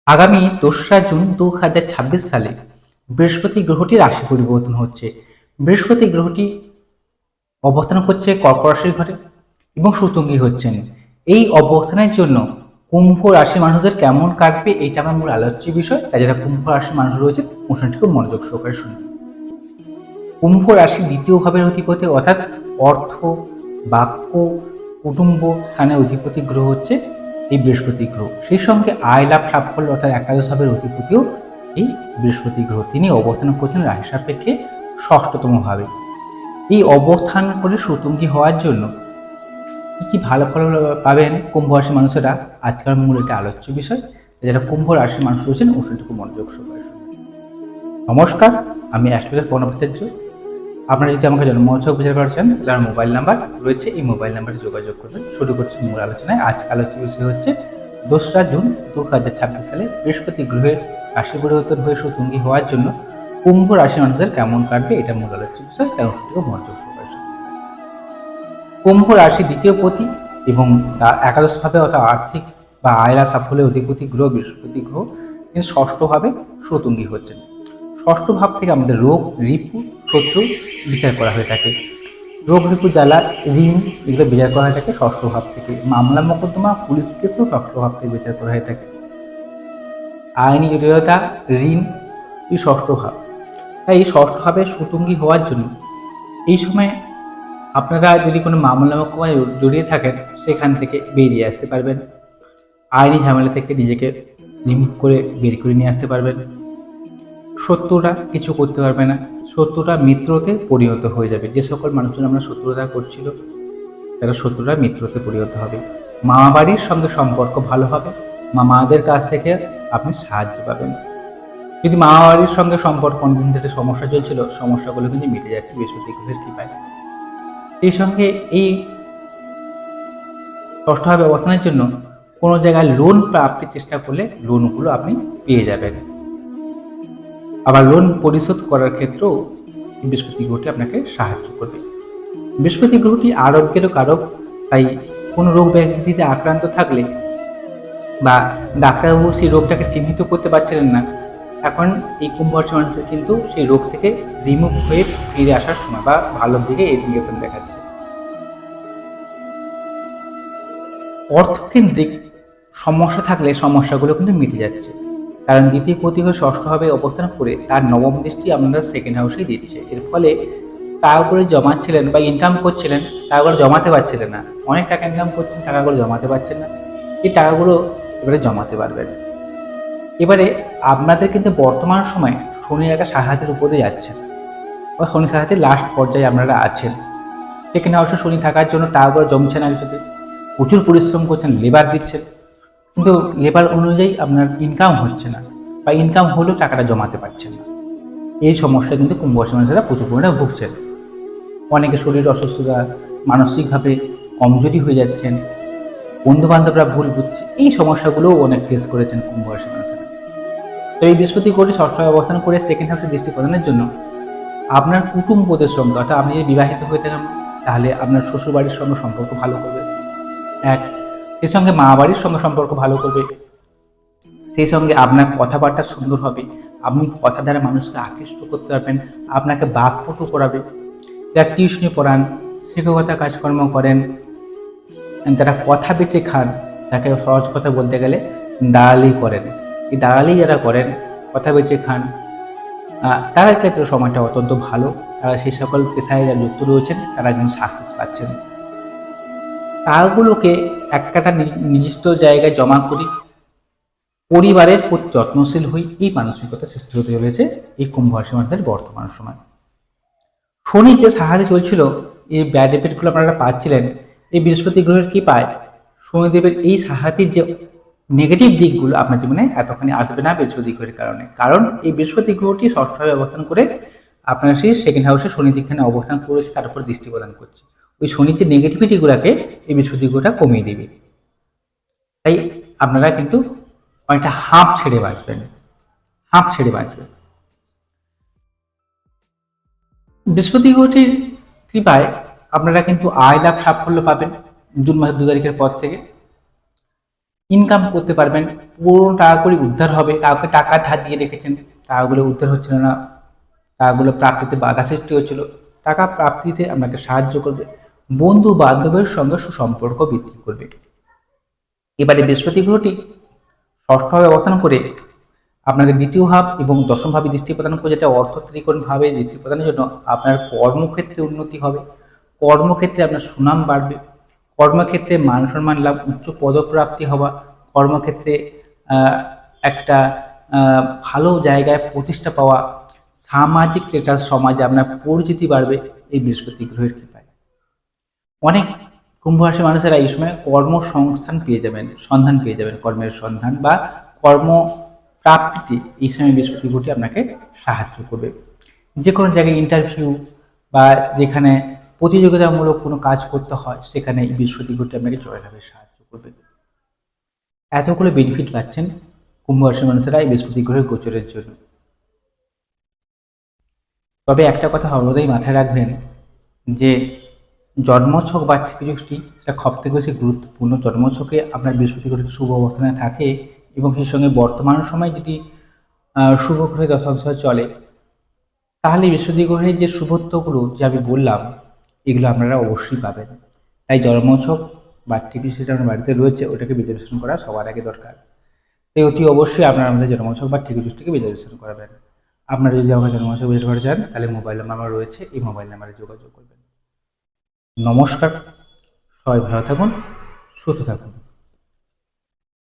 আগামী ২রা জুন ২০২৬ সালে বৃহস্পতি গ্রহটির রাশি পরিবর্তন হচ্ছে। বৃহস্পতি গ্রহটি অবস্থান করছে কর্কট রাশির ঘরে এবং সুতঙ্গী হচ্ছেন। এই অবস্থানের জন্য কুম্ভ রাশির মানুষদের কেমন কাটবে এইটা আমার মূল আলোচ্য বিষয়। তাই যারা কুম্ভ রাশির মানুষ রয়েছে অনুষ্ঠানটি খুব মনোযোগ সহকারে শুনুন। কুম্ভ রাশি দ্বিতীয় ভাবের অধিপতি অর্থাৎ অর্থ, বাক্য, কুটুম্ব স্থানের অধিপতি গ্রহ হচ্ছে এই বৃহস্পতি গ্রহ। সেই সঙ্গে আয় লাভ সাফল্য অর্থাৎ একাদশ ভাবের অধিপতিও এই বৃহস্পতি গ্রহ। তিনি অবস্থান করছেন রাশি সাপেক্ষে ষষ্ঠতম ভাবে। এই অবস্থান করে সুতঙ্গী হওয়ার জন্য কি ভালো ফল পাবেন কুম্ভ রাশির মানুষেরা, আজকের মূল এটা আলোচ্য বিষয়। যারা কুম্ভ রাশির মানুষ রয়েছেন অনুষ্ঠানটুকু মনোযোগ সহকারে শুনুন। নমস্কার, আমি অ্যাস্ট্রোলজার প্রণবাচার্য। আপনারা যদি আমাকে জন্মোৎসব বিচার করছেন তাহলে আমার মোবাইল নাম্বার রয়েছে, এই মোবাইল নাম্বারে যোগাযোগ করবেন। শুরু করছি মূল আলোচনায়। আজকে আলোচ্য বিষয় হচ্ছে ২রা জুন ২০২৬ সালে বৃহস্পতি গ্রহের রাশি পরিবর্তন হয়ে সুতঙ্গী হওয়ার জন্য কুম্ভ রাশি মানুষদের কেমন কাটবে এটা মূল আলোচ্য বিষয়। তেমন মনোযোগ সহকারে শুনুন। কুম্ভ রাশি দ্বিতীয় পতি এবং একাদশ ভাবে অর্থাৎ আর্থিক বা আয়লা সাফল্যের অধিপতি গ্রহ বৃহস্পতি গ্রহ তিনি ষষ্ঠ ভাবে সুতঙ্গী হচ্ছেন। ষষ্ঠ ভাব থেকে আমাদের রোগ, রিপু, শত্রু বিচার করা হয়ে থাকে। রোগ, রিপু, জ্বালা, ঋণ এগুলো বিচার করা হয়ে থাকে ষষ্ঠ ভাব থেকে। মামলা মোকদ্দমা, পুলিশ কেসও ষষ্ঠ ভাব থেকে বিচার করা হয়ে থাকে। আইনি জটিলতা, ঋণ এই ষষ্ঠ ভাব। তাই এই ষষ্ঠ ভাবে সুতঙ্গী হওয়ার জন্য এই সময় আপনারা যদি কোনো মামলা মোকদ্দমায় জড়িয়ে থাকেন সেখান থেকে বেরিয়ে আসতে পারবেন। আইনি ঝামেলা থেকে নিজেকে রিমুভ করে বের করে নিয়ে আসতে পারবেন। শত্রুরা কিছু করতে পারবে না, শত্রুরা মিত্রতে পরিণত হয়ে যাবে। যে সকল মানুষজন আমরা শত্রুতা করছিল তারা শত্রুরা মিত্রতে পরিণত হবে। মামা বাড়ির সঙ্গে সম্পর্ক ভালো হবে, মামাদের কাছ থেকে আপনি সাহায্য পাবেন। যদি মামা বাড়ির সঙ্গে সম্পর্ক অনেকদিন ধরে সমস্যা চলছিল, সমস্যাগুলো কিন্তু মিটে যাচ্ছে বৃহস্পতি গ্রহের কৃপায়। এই সঙ্গে এই ষষ্ঠভাবে অবস্থানের জন্য কোনো জায়গায় লোন প্রাপ্তির চেষ্টা করলে লোনগুলো আপনি পেয়ে যাবেন। আবার লোন পরিশোধ করার ক্ষেত্রেও বৃহস্পতি গ্রহটি আপনাকে সাহায্য করবে। বৃহস্পতি গ্রহটি আরোগ্যেরও কারক। তাই কোনো রোগ ব্যাধিতে আক্রান্ত থাকলে বা ডাক্তারবাবু সেই রোগটাকে চিহ্নিত করতে পারছিলেন না, এখন এই কুম্ভ রাশির মানুষদের কিন্তু সেই রোগ থেকে রিমুভ হয়ে ফিরে আসার সময় বা ভালোর দিকে ইন্ডিকেশন দেখাচ্ছে। অর্থকেন্দ্রিক সমস্যা থাকলে সমস্যাগুলো কিন্তু মিটে যাচ্ছে, কারণ দ্বিতীয় পতি হয়ে ষষ্ঠভাবে অবস্থান করে তার নবম দৃষ্টি আপনাদের সেকেন্ড হাউসে দিচ্ছে। এর ফলে টাকাগুলো জমাচ্ছিলেন বা ইনকাম করছিলেন, টাকাগুলো জমাতে পারছিলেন না। অনেক টাকা ইনকাম করছেন, টাকাগুলো জমাতে পারছেন না। এই টাকাগুলো এবারে জমাতে পারবেন। এবারে আপনাদের কিন্তু বর্তমান সময়ে শনির একটা সাহায্যের উপরে যাচ্ছেন বা শনি সাহায্যের লাস্ট পর্যায়ে আপনারা আছেন। সেকেন্ড হাউসে শনি থাকার জন্য টাকাগুলো জমছে না, কিছুতে প্রচুর পরিশ্রম করছেন, লেবার দিচ্ছেন, কিন্তু লেবার অনুযায়ী আপনার ইনকাম হচ্ছে না বা ইনকাম হলেও টাকাটা জমাতে পারছেন না। এই সমস্যা কিন্তু কুম্ভ রাশির মানুষেরা প্রচুর পরিমাণে ভুগছেন। অনেকে শরীর অসুস্থতা, মানসিকভাবে কমজোরি হয়ে যাচ্ছেন, বন্ধু বান্ধবরা ভুল বুঝছে, এই সমস্যাগুলোও অনেক ফেস করেছেন কুম্ভ রাশির মানুষেরা। তো এই বৃহস্পতি করে ষষ্ঠভাবে অবস্থান করে সেকেন্ড হাউসে দৃষ্টি প্রদানের জন্য আপনার কুটুম্বদের সঙ্গে, অর্থাৎ আপনি যদি বিবাহিত হয়ে থাকেন তাহলে আপনার শ্বশুর বাড়ির সঙ্গে সম্পর্ক ভালো করবে এক, সেই সঙ্গে মা বাড়ির সঙ্গে সম্পর্ক ভালো করবে, সেই সঙ্গে আপনার কথাবার্তা সুন্দর হবে, আপনি কথা দ্বারা মানুষকে আকৃষ্ট করতে পারবেন, আপনাকে বাকপটু করাবে। যারা টিউশনি পড়ান, শিক্ষকতা কাজকর্ম করেন, যারা কথা বেঁচে খান, তাকে সহজ কথা বলতে গেলে দালালি করেন, এই দালালি যারা করেন, কথা বেঁচে খান, তাদের ক্ষেত্রে সময়টা অত্যন্ত ভালো। তারা সেই সকল পেশায় যারা যুক্ত রয়েছেন তারা কিন্তু সাকসেস পাচ্ছেন। টাকাগুলোকে একটা নির্দিষ্ট জায়গায় জমা করি, পরিবারের প্রতি যত্নশীল হই, এই মানসিকতা সৃষ্টি হতে চলেছে এই কুম্ভ রাশি মানুষদের বর্তমান সময়। শনি যে সাহায্য চলছিল, এই ব্যাড এফেক্টগুলো আপনারা পাচ্ছিলেন, এই বৃহস্পতি গ্রহের কি পায়, শনিদেবের এই সাহায্যের যে নেগেটিভ দিকগুলো আপনার জীবনে এতখানি আসবে না বৃহস্পতি গ্রহের কারণে। কারণ এই বৃহস্পতি গ্রহটি ষষ্ঠভাবে অবস্থান করে আপনার সেই সেকেন্ড হাউসে শনি যেখানে অবস্থান করেছে তার উপর দৃষ্টি প্রদান করছে। ওই শনির যে নেগেটিভিটিগুলোকে এই বৃহস্পতি গ্রহটা কমিয়ে দেবে। তাই আপনারা কিন্তু অনেকটা হাঁপ ছেড়ে বাঁচবেন। বৃহস্পতি গ্রহটির কৃপায় আপনারা কিন্তু আয় লাভ সাফল্য পাবেন জুন মাসের 2 তারিখের পর থেকে। ইনকাম করতে পারবেন, পুরো টাকাগুলি উদ্ধার হবে। কাউকে টাকা ধার দিয়ে রেখেছেন, টাকাগুলো উদ্ধার হচ্ছিল না, টাকাগুলো প্রাপ্তিতে বাধা সৃষ্টি হচ্ছিল, টাকা প্রাপ্তিতে আপনাকে সাহায্য করবে। বন্ধু বান্ধবের সঙ্গে সুসম্পর্ক বৃদ্ধি করবে। এবারে বৃহস্পতি গ্রহটি ষষ্ঠভাবে অবস্থান করে আপনাদের দ্বিতীয় ভাব এবং দশম ভাবে দৃষ্টি প্রদান করে, যেটা অর্থ ত্রিকোণ ভাবে দৃষ্টি প্রদানের জন্য আপনার কর্মক্ষেত্রে উন্নতি হবে, কর্মক্ষেত্রে আপনার সুনাম বাড়বে, কর্মক্ষেত্রে মান সম্মান লাভ, উচ্চ পদপ্রাপ্তি হওয়া, কর্মক্ষেত্রে একটা ভালো জায়গায় প্রতিষ্ঠা পাওয়া, সামাজিক স্ট্যাটাস, সমাজে আপনার পরিচিতি বাড়বে এই বৃহস্পতি গ্রহের কৃপায়। অনেক কুম্ভ রাশির মানুষেরা এই সময় কর্মসংস্থান পেয়ে যাবেন, সন্ধান পেয়ে যাবেন, কর্মের সন্ধান বা কর্ম প্রাপ্তিতে এই সময় বৃহস্পতি গ্রহটি আপনাকে সাহায্য করবে। যে কোনো জায়গায় ইন্টারভিউ বা যেখানে প্রতিযোগিতামূলক কোনো কাজ করতে হয়, সেখানে এই বৃহস্পতি গ্রহটি আপনাকে জয়লাভে সাহায্য করবে। এতগুলো বেনিফিট পাচ্ছেন কুম্ভ রাশির মানুষেরা এই বৃহস্পতি গ্রহের গোচরের জন্য। তবে একটা কথা সর্বদাই মাথায় রাখবেন যে জন্মছক বা ঠিকযুক্তি সেটা সব থেকে বেশি গুরুত্বপূর্ণ। জন্মছকে আপনার বৃহস্পতি গ্রহ শুভ অবস্থানে থাকে এবং সেই সঙ্গে বর্তমান সময় যদি শুভ গ্রহে দশাংশ চলে, তাহলে বৃহস্পতি গ্রহের যে শুভত্বগুলো যে আমি বললাম, এগুলো আপনারা অবশ্যই পাবেন। তাই জন্মছক বা ঠিকযুক্তি যেটা আপনার বাড়িতে রয়েছে ওটাকে বিশ্লেষণ করা সবার আগে দরকার। তাই অতি অবশ্যই আপনারা আমাদের জন্মছক বা ঠিকযুক্তিকে বিশ্লেষণ করাবেন। আপনারা যদি আমাকে জন্মছক বিশ্লেষণ করতে চান, তাহলে মোবাইল নাম্বার আমার রয়েছে, এই মোবাইল নাম্বারে যোগাযোগ করবেন। নমস্কার, সবাই ভালো থাকুন, সুস্থ থাকুন।